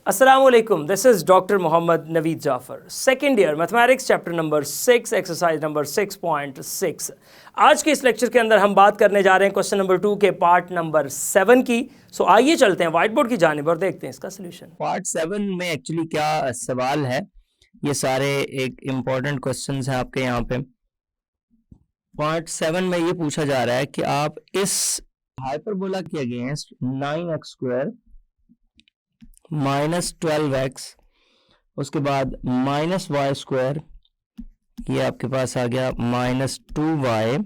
Assalamualaikum. This is Dr. Mohammad Naveed Jafar, second year mathematics chapter number 6 exercise number 6.6. आज के इस lecture के अंदर हम बात करने जा रहे हैं क्वेश्चन नंबर 2 के पार्ट नंबर 7 की। सो आइए चलते हैं व्हाइट बोर्ड की जानिब और देखते हैं इसका सोल्यूशन। पार्ट 7 में एक्चुअली क्या सवाल है, ये सारे एक इम्पोर्टेंट क्वेश्चंस हैं आपके यहाँ पे। पार्ट 7 में ये पूछा जा रहा है कि आप इस हाइपरबोला के अगेंस्ट 9x² माइनस 12x, उसके बाद माइनस y², ये आपके पास आ गया माइनस 2y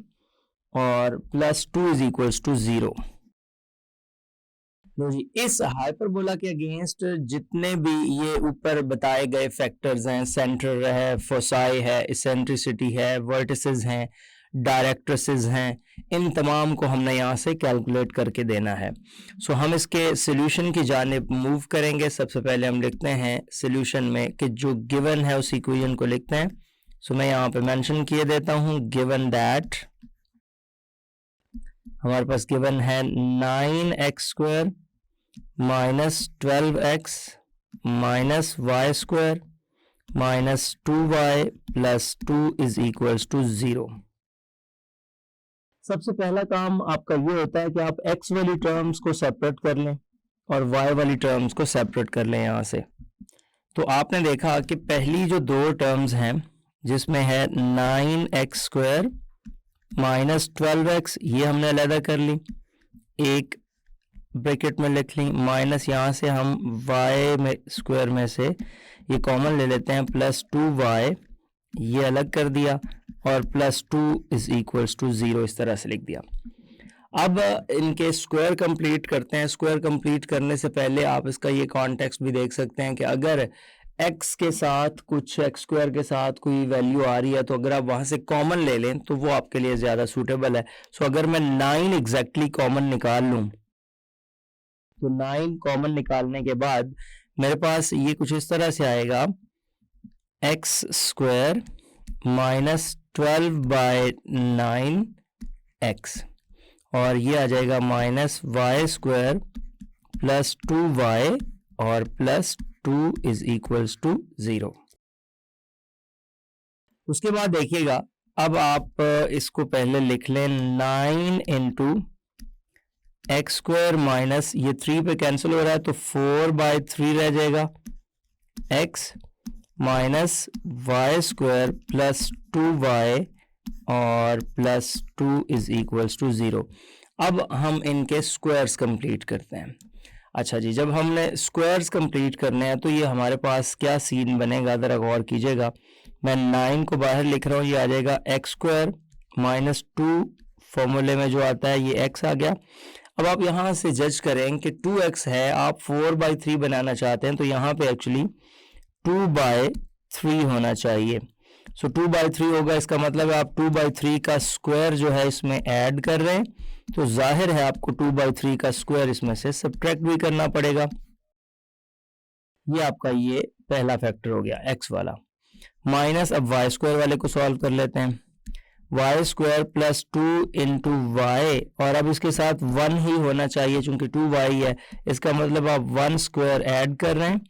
और प्लस 2 इज इक्वल्स टू 0। लो जी, इस हाइपरबोला के अगेंस्ट जितने भी ये ऊपर बताए गए फैक्टर्स हैं, सेंटर है, फोसाई है, इसेंट्रिसिटी है, वर्टिसेस हैं, डायरेक्ट्रिसेस हैं, इन तमाम को हमने यहाँ से कैलकुलेट करके देना है। सो हम इसके सोल्यूशन की जानिब मूव करेंगे। सबसे पहले हम लिखते हैं सोल्यूशन में कि जो गिवन है उस इक्वेशन को लिखते हैं। सो मैं यहाँ पे मेंशन किए देता हूँ गिवन दैट हमारे पास गिवन है 9x² minus 12x minus y² minus 2y plus 2 is equals to 0। सबसे पहला काम आपका ये होता है कि आप x वाली टर्म्स को सेपरेट कर लें और y वाली टर्म्स को सेपरेट कर लें यहाँ से। तो आपने देखा कि पहली जो दो टर्म्स हैं जिसमें है 9x² माइनस 12x, ये हमने अलग कर ली, एक ब्रैकेट में लिख ली, माइनस यहाँ से हम y² में से ये कॉमन ले लेते हैं, प्लस 2y ये अलग कर दिया और प्लस 2 इज इक्वल्स टू 0, इस तरह से लिख दिया। अब इनके स्क्वायर कंप्लीट करते हैं। स्क्वायर कंप्लीट करने से पहले आप इसका ये कॉन्टेक्स्ट भी देख सकते हैं कि अगर x के साथ कुछ x² के साथ कोई वैल्यू आ रही है तो अगर आप वहाँ से कॉमन ले लें तो वो आपके लिए ज़्यादा सूटेबल है। सो अगर मैं 9 एग्जैक्टली कॉमन निकाल लूँ तो 9 कॉमन निकालने के बाद मेरे पास ये कुछ इस तरह से आएगा, x² माइनस 12/9x और ये आ जाएगा माइनस y² प्लस 2y और प्लस 2 इज इक्वल्स टू 0। उसके बाद देखिएगा, अब आप इसको पहले लिख लें 9 इंटू x² माइनस ये 3 पे कैंसिल हो रहा है तो 4/3 रह जाएगा, x minus y² plus 2y और प्लस 2 इज इक्वल्स टू 0। अब हम इनके स्क्वायर्स कंप्लीट करते हैं। अच्छा जी, जब हमने स्क्वायर्स कंप्लीट करने हैं तो ये हमारे पास क्या सीन बनेगा, ज़रा गौर कीजिएगा। मैं 9 को बाहर लिख रहा हूँ, ये आ जाएगा x² माइनस 2, फॉर्मूले में जो आता है ये x आ गया। अब आप यहाँ से जज करें कि 2x है, आप 4/3 बनाना चाहते हैं तो यहाँ पे एक्चुअली 2/3 होना चाहिए। सो 2/3 होगा, इसका मतलब है आप 2/3 का स्क्वायर जो है इसमें ऐड कर रहे हैं, तो जाहिर है आपको 2/3 का स्क्वायर इसमें से सब्ट्रैक्ट भी करना पड़ेगा। ये आपका ये पहला फैक्टर हो गया x वाला। माइनस अब y² वाले को सॉल्व कर लेते हैं, y² प्लस 2 इंटू y और अब इसके साथ 1 ही होना चाहिए चूंकि 2y है, इसका मतलब आप 1 स्क्वायर ऐड कर रहे हैं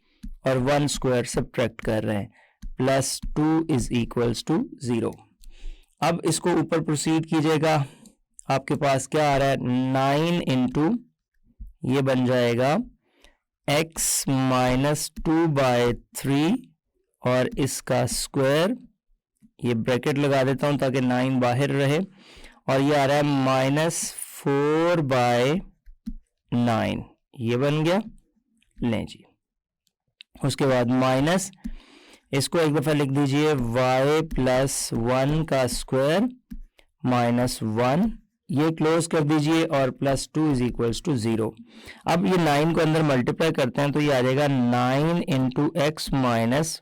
और 1 स्क्वायर सब्ट्रैक्ट कर रहे हैं, प्लस 2 इज इक्वल्स टू 0। अब इसको ऊपर प्रोसीड कीजिएगा, आपके पास क्या आ रहा है 9 इंटू ये बन जाएगा x माइनस 2/3 और इसका स्क्वायर, ये ब्रैकेट लगा देता हूं ताकि 9 बाहर रहे, और ये आ रहा है माइनस 4/9, ये बन गया। लें जी, उसके बाद माइनस इसको एक दफ़ा लिख दीजिए y प्लस 1 का स्क्वायर माइनस 1, ये क्लोज कर दीजिए और प्लस 2 इज इक्वल्स टू 0। अब ये 9 को अंदर मल्टीप्लाई करते हैं तो ये आ जाएगा 9 into x minus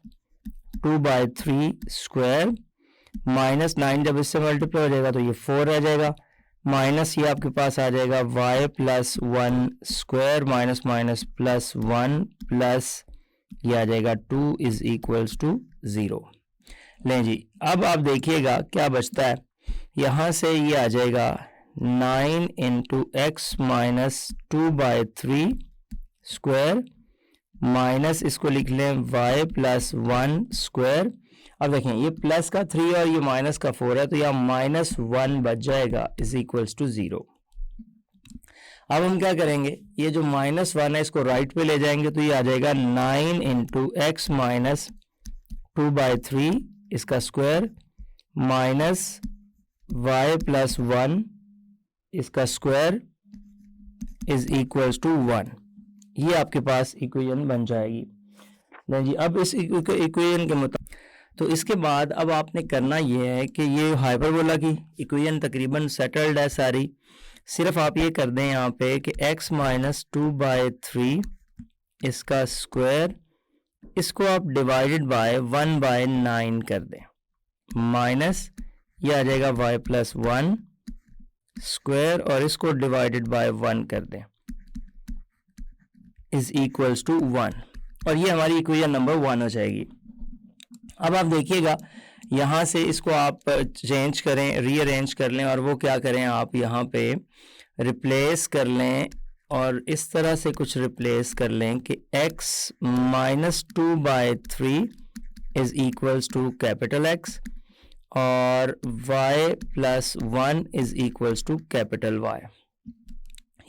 2/3 square minus 9, जब इससे मल्टीप्लाई हो जाएगा तो ये 4 रह जाएगा, माइनस ये आपके पास आ जाएगा y plus 1 square minus minus plus 1 plus ये आ जाएगा 2 इज इक्वल्स टू 0। लें जी, अब आप देखिएगा क्या बचता है, यहाँ से ये आ जाएगा 9 into x minus 2/3 square minus इसको लिख लें y प्लस 1 स्क्वायर। अब देखें ये प्लस का 3 और ये माइनस का 4 है, तो यहाँ -1 बच जाएगा इज इक्वल्स टू 0। अब हम क्या करेंगे, ये जो -1 है इसको राइट पे ले जाएंगे, तो ये आ जाएगा 9 इंटू एक्स माइनस 2/3 इसका स्क्वायर माइनस y प्लस 1 इसका स्क्वायर इज इक्वल्स टू 1। ये आपके पास इक्वेशन बन जाएगी। नहीं जी, अब इस इक्वेशन के मुताबिक तो इसके बाद अब आपने करना ये है कि ये हाइपरबोला की इक्वेशन तकरीबन सेटल्ड है सारी। सिर्फ आप ये कर दें यहाँ पे कि x माइनस 2/3 इसका स्क्वायर, इसको आप डिवाइडेड बाय 1/9 कर दें, माइनस ये आ जाएगा y प्लस 1 स्क्वायर और इसको डिवाइडेड बाय 1 कर दें इज इक्वल्स टू 1, और ये हमारी इक्वेशन नंबर 1 हो जाएगी। अब आप देखिएगा यहाँ से इसको आप चेंज करें, रीअरेंज कर लें, और वो क्या करें आप यहाँ पे रिप्लेस कर लें और इस तरह से कुछ रिप्लेस कर लें कि x minus 2/3 is equals to capital X और y plus 1 is equals to capital Y।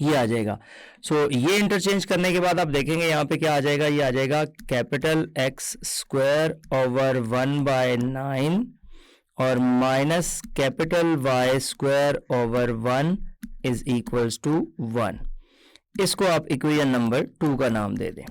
ये आ जाएगा। सो ये इंटरचेंज करने के बाद आप देखेंगे यहाँ पे क्या आ जाएगा, ये आ जाएगा कैपिटल X स्क्वायर ओवर 1/9 और minus capital Y square over 1 is equals to 1। इसको आप इक्वेशन नंबर 2 का नाम दे दें।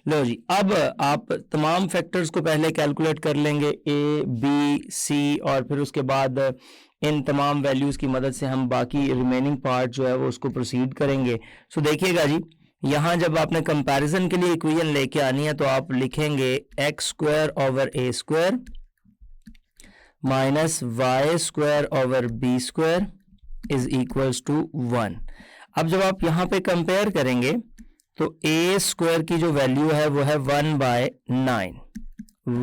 लो जी, अब आप तमाम फैक्टर्स को पहले कैलकुलेट कर लेंगे A, B, C, और फिर उसके बाद इन तमाम वैल्यूज़ की मदद से हम बाकी रिमेनिंग पार्ट जो है वो उसको प्रोसीड करेंगे। सो देखिएगा जी, यहाँ जब आपने कंपैरिजन के लिए इक्वेशन लेके आनी है तो आप लिखेंगे x square over a square minus y square over b square is equals to 1। अब जब आप यहाँ पे कंपेयर करेंगे तो a स्क्वायर की जो वैल्यू है वो है 1/9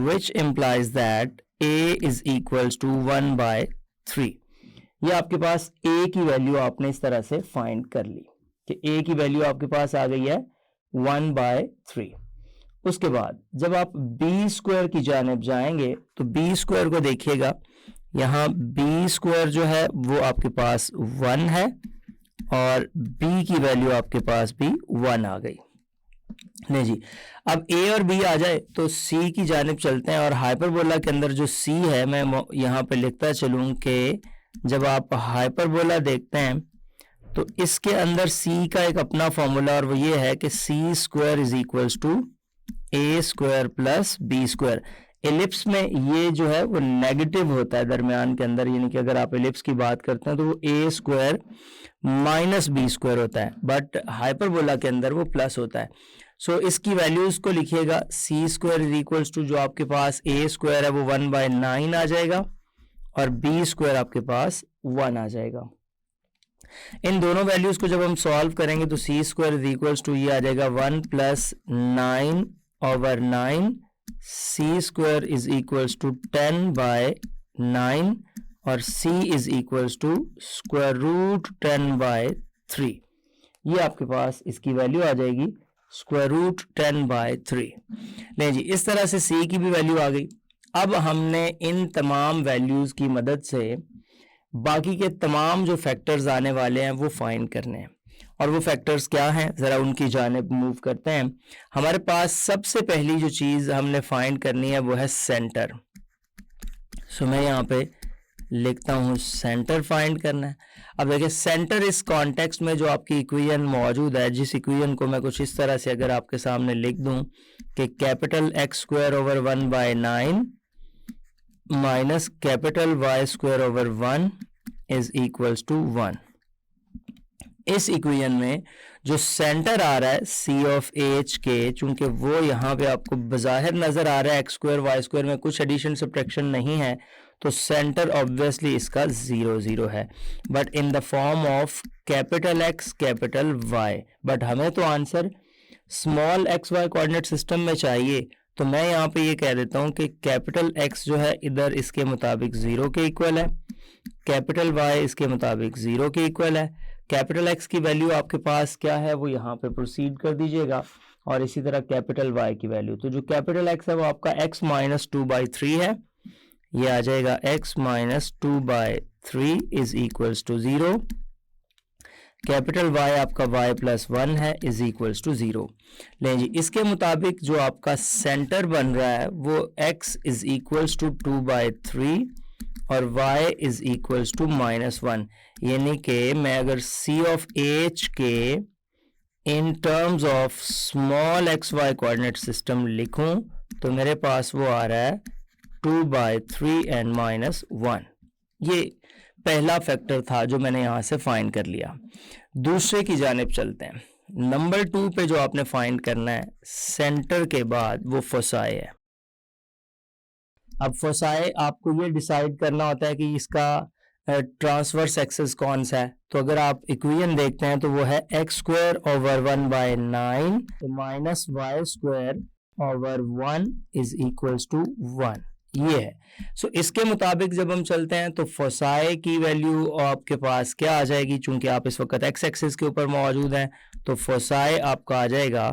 which implies that a is equals to 1/3। ये आपके पास a की वैल्यू आपने इस तरह से फाइंड कर ली कि a की वैल्यू आपके पास आ गई है 1/3। उसके बाद जब आप b स्क्वायर की जानिब जाएंगे तो b स्क्वायर को देखिएगा, यहाँ b स्क्वायर जो है वो आपके पास 1 है और b की वैल्यू आपके पास भी 1 आ गई। नहीं जी, अब a और b आ जाए तो c की जानिब चलते हैं, और हाइपरबोला के अंदर जो c है मैं यहाँ पे लिखता चलूँ कि जब आप हाइपरबोला देखते हैं तो इसके अंदर c का एक अपना फॉर्मूला, और वो ये है कि c square is equals to a square plus b square. Ellipse में ये जो है वो नेगेटिव होता है दरमियान के अंदर, यानी कि अगर आप एलिप्स की बात करते हैं तो वो a square minus b square होता है, बट हाइपरबोला के अंदर वो प्लस होता है। सो इसकी वैल्यूज को लिखिएगा, c square is equals to जो आपके पास a स्क्वायर है वो 1/9 आ जाएगा और b स्क्वायर आपके पास 1 आ जाएगा। इन दोनों वैल्यूज को जब हम सॉल्व करेंगे तो c square is equals to ये आ जाएगा 1 plus 9/9, c square is equals to 10/9 और c is equals to square root 10/3। ये आपके पास इसकी वैल्यू आ जाएगी स्क्वायर रूट 10/3। नहीं जी, इस तरह से c की भी वैल्यू आ गई। अब हमने इन तमाम वैल्यूज की मदद से बाकी के तमाम जो फैक्टर्स आने वाले हैं वो फाइंड करने हैं, और वो फैक्टर्स क्या हैं ज़रा उनकी जानिब मूव करते हैं। हमारे पास सबसे पहली जो चीज़ हमने फाइंड करनी है वो है सेंटर। सो मैं यहाँ पे लिखता हूँ सेंटर फाइंड करना है। अब देखिए सेंटर इस कॉन्टेक्स्ट में जो आपकी इक्वेशन मौजूद है, जिस इक्वेशन को मैं कुछ इस तरह से अगर आपके सामने लिख दूँ कि capital x square over 1/9 minus capital y square over 1 is equals to 1। इस इक्वेशन में जो सेंटर आ रहा है c ऑफ h के, चूंकि वो यहाँ पे आपको बज़ाहिर नजर आ रहा है x स्क्वायर y स्क्वायर में कुछ एडिशन सब्ट्रैक्शन नहीं है, तो सेंटर ऑब्वियसली इसका 0 है, but in the form of capital x capital y। But हमें तो answer small x Y coordinate system में चाहिए, तो मैं यहाँ पे ये कह देता हूँ कि कैपिटल x जो है इधर इसके मुताबिक 0 के इक्वल है, कैपिटल y इसके मुताबिक 0 के इक्वल है। कैपिटल x की वैल्यू आपके पास क्या है वो यहाँ पे प्रोसीड कर दीजिएगा, और इसी तरह कैपिटल वाई की वैल्यू। तो जो कैपिटल एक्स है वो आपका x माइनस 2/3 है, ये आ जाएगा x minus 2/3 is equals to 0। Capital Y आपका y प्लस 1 है इज इक्वल्स टू 0। लें जी, इसके मुताबिक जो आपका सेंटर बन रहा है वो x इज इक्वल्स टू 2/3 और y इज इक्वल्स टू -1, यानी कि मैं अगर c ऑफ h के in terms of small x Y coordinate system लिखूं तो मेरे पास वो आ रहा है 2/3 एंड -1। ये पहला फैक्टर था जो मैंने यहाँ से फाइंड कर लिया। दूसरे की जानिब चलते हैं। नंबर 2 पे जो आपने फाइंड करना है सेंटर के बाद वो फोसाई है। अब फोसाई आपको ये डिसाइड करना होता है कि इसका ट्रांसवर्स एक्सेस कौन सा है। तो अगर आप इक्वेशन देखते हैं तो वो है x² ओवर 1/9 तो minus y² over 1 is equals to 1, ये है। सो इसके मुताबिक जब हम चलते हैं तो फोसाई की वैल्यू आपके पास क्या आ जाएगी, चूंकि आप इस वक्त x एक्सिस के ऊपर मौजूद हैं तो फोसाई आपका आ जाएगा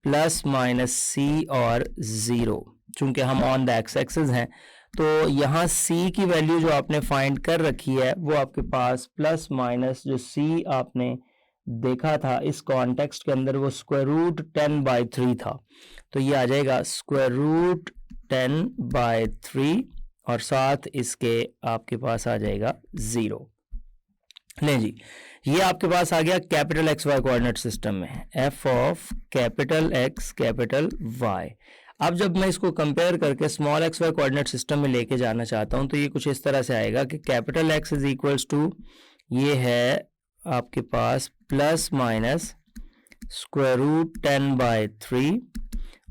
प्लस माइनस c और 0। चूंकि हम ऑन द x एक्सिस हैं तो यहाँ c की वैल्यू जो आपने फाइंड कर रखी है वो आपके पास प्लस माइनस जो c आपने देखा था इस कॉन्टेक्स्ट के अंदर वो √10/3 था, तो ये आ जाएगा √10/3 और साथ इसके आपके पास आ जाएगा 0। लें जी, ये आपके पास आ गया capital X Y coordinate system में f of capital X capital Y. अब जब मैं इसको कंपेयर करके small x Y coordinate system में लेके जाना चाहता हूं तो ये कुछ इस तरह से आएगा कि capital X is equals to ये है आपके पास प्लस माइनस √10/3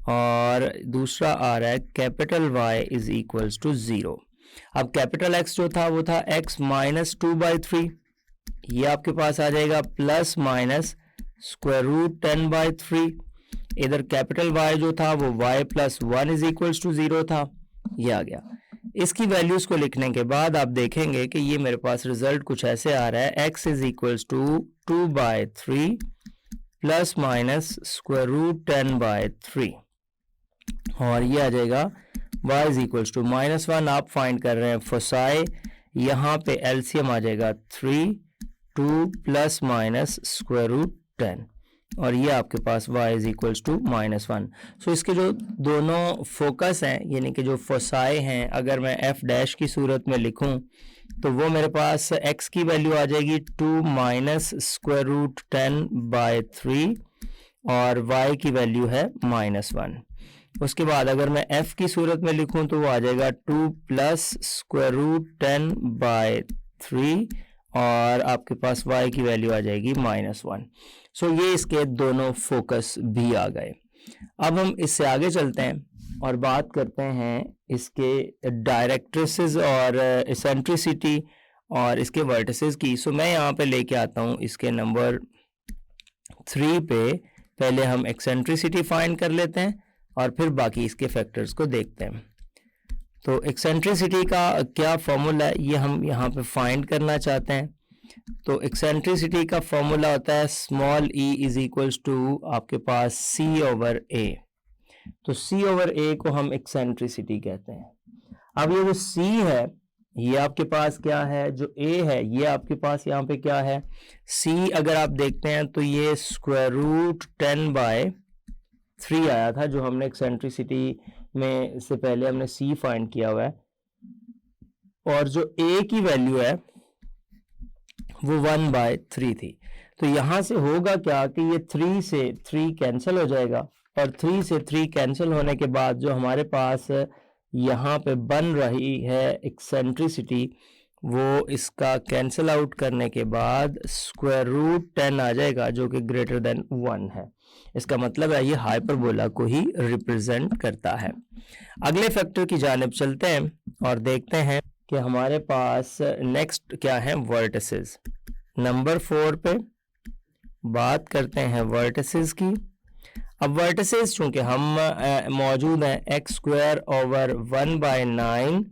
और दूसरा आ रहा है capital Y is equals to 0। अब कैपिटल एक्स जो था वो था x माइनस 2/3, ये आपके पास आ जाएगा प्लस माइनस √10/3। इधर कैपिटल y जो था वो y plus 1 is equals to 0 था, ये आ गया। इसकी वैल्यूज को लिखने के बाद आप देखेंगे कि ये मेरे पास रिजल्ट कुछ ऐसे आ रहा है x is equals to 2/3 plus minus √10/3 और ये आ जाएगा y इज इक्वल्स टू -1। आप फाइंड कर रहे हैं फोसाई, यहाँ पे एलसीएम आ जाएगा 3 2 प्लस माइनस √10 और ये आपके पास y इज इक्वल्स टू -1। सो इसके जो दोनों फोकस हैं यानी कि जो फोसाई हैं अगर मैं f डैश की सूरत में लिखूं तो वो मेरे पास x की वैल्यू आ जाएगी 2 माइनस √10/3 और y की वैल्यू है -1। उसके बाद अगर मैं f की सूरत में लिखूं तो वो आ जाएगा 2 प्लस √10/3 और आपके पास y की वैल्यू आ जाएगी -1। सो ये इसके दोनों फोकस भी आ गए। अब हम इससे आगे चलते हैं और बात करते हैं इसके डायरेक्ट्रिसेस और एसेंट्रिसिटी और इसके वर्टिसेस की। सो मैं यहाँ पे लेके आता हूँ इसके नंबर 3 पे। पहले हम एक्सेंट्रिसिटी फाइंड कर लेते हैं और फिर बाकी इसके फैक्टर्स को देखते हैं। तो एक्सेंट्रिसिटी का क्या फॉर्मूला है ये हम यहाँ पे फाइंड करना चाहते हैं। तो एक्सेंट्रिसिटी का फॉर्मूला होता है small e is equals to आपके पास c ओवर a। तो c ओवर a को हम एक्सेंट्रिसिटी कहते हैं। अब ये जो c है ये आपके पास क्या है, जो a है ये आपके पास यहाँ पे क्या है, c अगर आप देखते हैं तो ये √10/3 आया था जो हमने एक्सेंट्रिसिटी में इससे पहले हमने c फाइंड किया हुआ है और जो a की वैल्यू है वो 1/3 थी। तो यहां से होगा क्या कि ये 3 से 3 कैंसिल हो जाएगा और 3 से 3 कैंसिल होने के बाद जो हमारे पास यहाँ पे बन रही है एक्सेंट्रिसिटी वो इसका कैंसिल आउट करने के बाद √10 आ जाएगा जो कि ग्रेटर देन 1 है। इसका मतलब है ये हाइपरबोला को ही रिप्रेजेंट करता है। अगले फैक्टर की जानिब चलते हैं और देखते हैं कि हमारे पास नेक्स्ट क्या है, वर्टिसेस। नंबर 4 पे बात करते हैं वर्टिसेस की। अब वर्टिसेस चूंकि हम मौजूद हैं x² over 1/9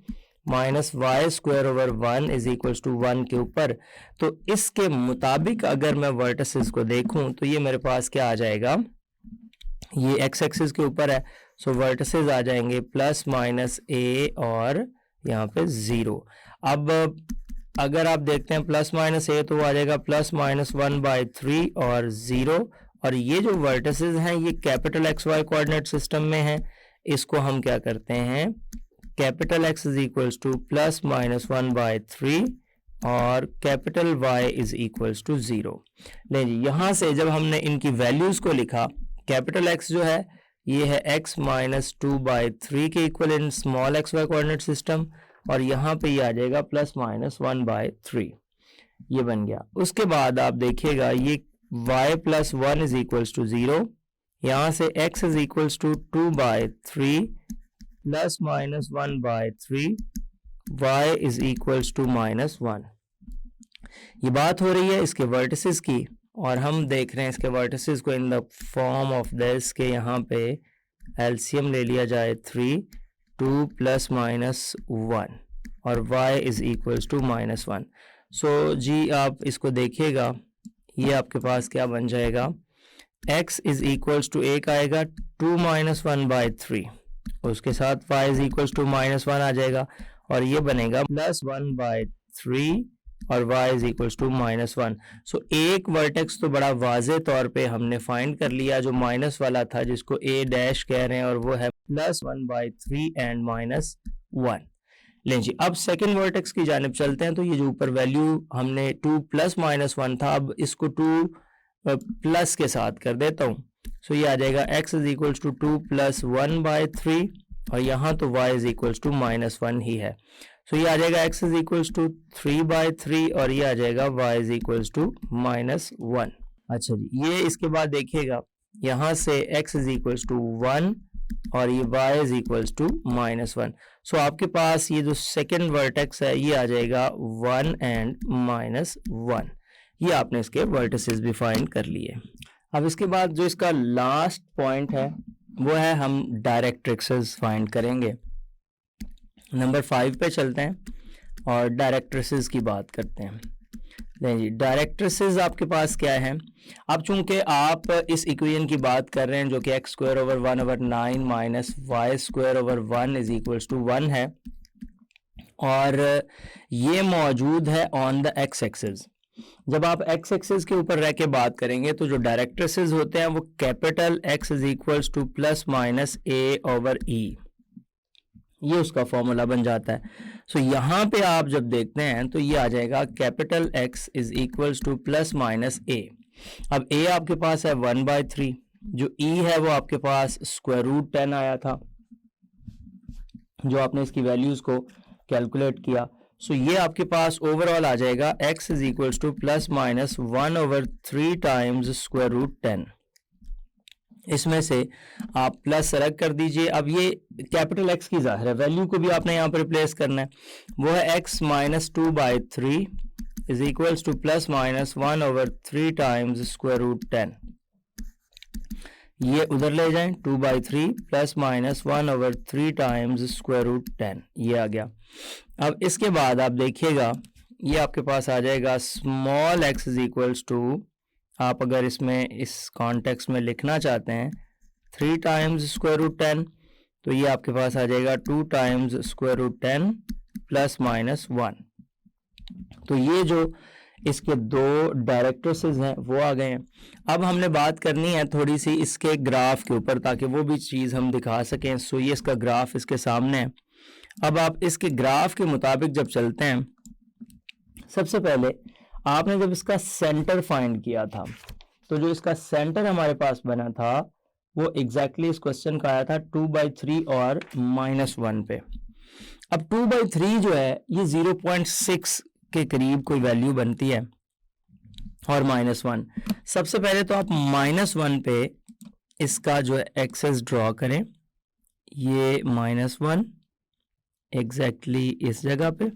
minus y² over 1 is equals to 1 के ऊपर, तो इसके मुताबिक अगर मैं वर्टिसेस को देखूं तो ये मेरे पास क्या आ जाएगा, ये एक्स एक्सिस के ऊपर है, सो वर्टिसेस आ जाएंगे प्लस माइनस ए और यहाँ पे 0। अब अगर आप देखते हैं प्लस माइनस ए तो वो आ जाएगा प्लस माइनस 1/3 और 0। और ये जो वर्टिसेस हैं ये capital X Y coordinate system में है, इसको हम क्या करते हैं, capital X is equals to plus minus 1/3 और capital Y is equals to 0। नहीं जी, यहाँ से जब हमने इनकी वैल्यूज़ को लिखा, कैपिटल एक्स जो है ये है x माइनस 2/3 के equal in small x Y coordinate system, और यहाँ पे ये आ जाएगा प्लस माइनस 1/3, ये बन गया। उसके बाद आप देखिएगा ये y plus 1 is equals to 0, यहाँ से x is equals to 2/3 plus minus 1/3, y is equals to minus 1। ये बात हो रही है इसके वर्टिसेस की, और हम देख रहे हैं इसके वर्टिसेस को इन द फॉर्म ऑफ दिस के यहाँ पे एलसीएम ले लिया जाए 3, 2 प्लस माइनस 1 और y is equals to minus 1। So जी आप इसको देखिएगा, ये आपके पास क्या बन जाएगा, x इज इक्वल्स टू एक आएगा 2 माइनस 1/3, उसके साथ y is equals to minus 1 आ जाएगा, और ये बनेगा प्लस 1/3 और y is equals to minus 1। So एक वर्टेक्स तो बड़ा वाजे तौर पे हमने फाइंड कर लिया जो माइनस वाला था, जिसको a डैश कह रहे हैं, और वो है प्लस 1/3 एंड माइनस 1। लें जी, अब सेकेंड वर्टेक्स की जानिब चलते हैं। तो ये जो ऊपर वैल्यू हमने 2 प्लस माइनस 1 था, अब इसको 2 प्लस के साथ कर देता हूँ। सो ये आ जाएगा x is equals to 2 plus 1/3, और यहाँ तो y is equals to minus 1 ही है। सो ये आ जाएगा x इज इक्वल्स टू 3/3 और ये आ जाएगा y is equals to minus 1। अच्छा जी, ये इसके बाद देखिएगा यहाँ से x इज इक्वल्स टू 1 और ये y is equals to minus 1। So आपके पास ये जो सेकेंड वर्टेक्स है ये आ जाएगा 1 एंड माइनस 1। ये आपने इसके वर्टिसेस भी फाइंड कर लिए। अब इसके बाद जो इसका लास्ट पॉइंट है वो है हम डायरेक्ट्रिक्सेस फाइंड करेंगे। नंबर 5 पे चलते हैं और डायरेक्ट्रिसेस की बात करते हैं। नहीं जी, डायरेक्ट्रिसेस आपके पास क्या है। अब चूंकि आप इस इक्वेशन की बात कर रहे हैं जो कि x square over 1/9 minus y square over 1 is equals to 1 है, और ये मौजूद है ऑन द एक्स एक्सिस। जब आप एक्स एक्सिस के ऊपर रह के बात करेंगे तो जो डायरेक्ट्रिसेस होते हैं वो capital X is equals to plus minus a over e, ये उसका फॉर्मूला बन जाता है। सो यहाँ पे आप जब देखते हैं तो ये आ जाएगा capital X is equals to plus minus a. अब ए आपके पास है 1/3, जो ई है वो आपके पास स्क्वायर रूट 10 आया था जो आपने इसकी वैल्यूज को कैलकुलेट किया। सो ये आपके पास ओवरऑल आ जाएगा x is equals to plus minus 1/3 times square root 10। इसमें से आप प्लस रख कर दीजिए। अब ये कैपिटल एक्स की जाहिर है वैल्यू को भी आपने यहाँ पर रिप्लेस करना है, वो है x minus 2/3 is equals to plus minus 1/3 times square root 10। ये उधर ले जाएं, 2/3 plus minus 1/3 times square root 10, ये आ गया। अब इसके बाद आप देखिएगा ये आपके पास आ जाएगा small x is equals to, आप अगर इसमें इस कॉन्टेक्स्ट में लिखना चाहते हैं 3 टाइम्स स्क्वायर रूट 10, तो ये आपके पास आ जाएगा 2 टाइम्स स्क्वायर रूट 10 प्लस माइनस 1। तो ये जो इसके दो डायरेक्ट्रिसेस हैं वो आ गए हैं। अब हमने बात करनी है थोड़ी सी इसके ग्राफ के ऊपर ताकि वो भी चीज़ हम दिखा सकें। सो ये इसका ग्राफ इसके सामने है। अब आप इसके ग्राफ के मुताबिक जब चलते हैं, सबसे पहले आपने जब इसका सेंटर फाइंड किया था तो जो इसका सेंटर हमारे पास बना था वो एग्जैक्टली इस क्वेश्चन का आया था 2/3 और -1 पे। अब 2/3 जो है ये 0.6 के करीब कोई वैल्यू बनती है, और -1, सबसे पहले तो आप -1 पे इसका जो है एक्सेस ड्रॉ करें, ये -1 एग्जैक्टली इस जगह पे,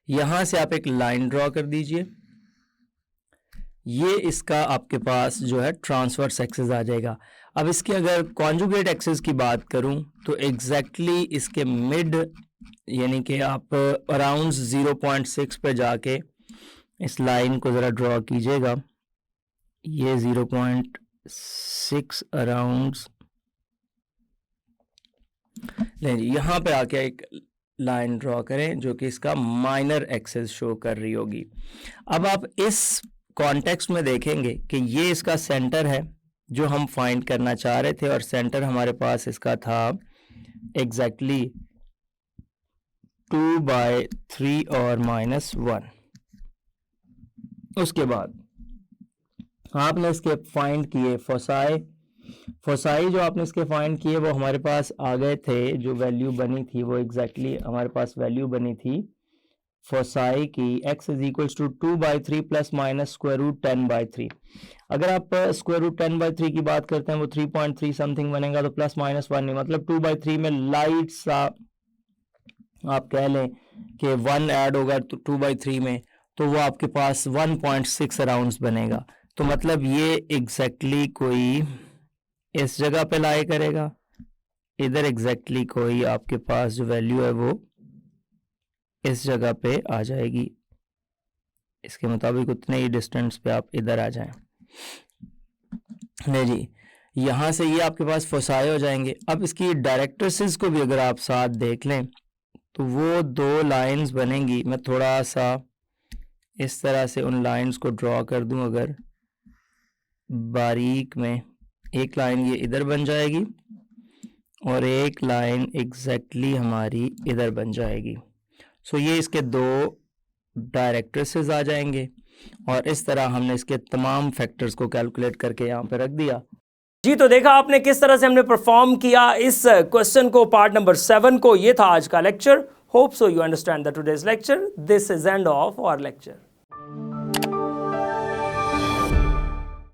यहां से आप एक लाइन ड्रॉ कर दीजिए। ये इसका आपके पास जो है ट्रांसवर्स एक्सिस आ जाएगा। अब इसके अगर कॉन्जुगेट एक्सिस की बात करूं तो एग्जैक्टली इसके मिड यानी कि आप अराउंड 0.6 पे जाके इस लाइन को ज़रा ड्रॉ कीजिएगा। ये 0.6 6 अराउंड्स। यहाँ पे आके एक लाइन ड्रॉ करें जो कि इसका माइनर एक्सेस शो कर रही होगी। अब आप इस कॉन्टेक्स्ट में देखेंगे कि ये इसका सेंटर है जो हम फाइंड करना चाह रहे थे, और सेंटर हमारे पास इसका था एग्जैक्टली 2/3 और -1। उसके बाद आपने इसके फाइंड किए फोसाई जो आपने इसके फाइंड किए वो हमारे पास आ गए थे। जो वैल्यू बनी थी वो एग्जैक्टली हमारे पास वैल्यू बनी थी फोसाई की x = 2/3 ± √10/3। अगर आप √10/3 की बात करते हैं वो 3.3 समथिंग बनेगा, तो +-1 नहीं, मतलब 2/3 में लाइट सा आप कह लें कि 1 ऐड होगा 2/3 में, तो वो आपके पास 1.6 अराउंड्स बनेगा। तो मतलब ये एग्जैक्टली कोई इस जगह पे लाई करेगा, इधर एग्जैक्टली कोई आपके पास जो वैल्यू है वो इस जगह पे आ जाएगी। इसके मुताबिक उतने ही डिस्टेंस पे आप इधर आ जाएं। नहीं जी, यहाँ से ये आपके पास फोसाई हो जाएंगे। अब इसकी डायरेक्ट्रिसेस को भी अगर आप साथ देख लें तो वो 2 लाइंस बनेंगी। मैं थोड़ा सा इस तरह से उन लाइंस को ड्रॉ कर दूं, अगर बारीक में, एक लाइन ये इधर बन जाएगी और एक लाइन एग्जैक्टली हमारी इधर बन जाएगी। सो ये इसके 2 डायरेक्ट्रिसेस आ जाएंगे, और इस तरह हमने इसके तमाम फैक्टर्स को कैलकुलेट करके यहाँ पे रख दिया। जी, तो देखा आपने किस तरह से हमने परफॉर्म किया इस क्वेश्चन को, पार्ट नंबर 7 को। ये था आज का lecture. Hope so you understand the today's lecture. This is end of our lecture.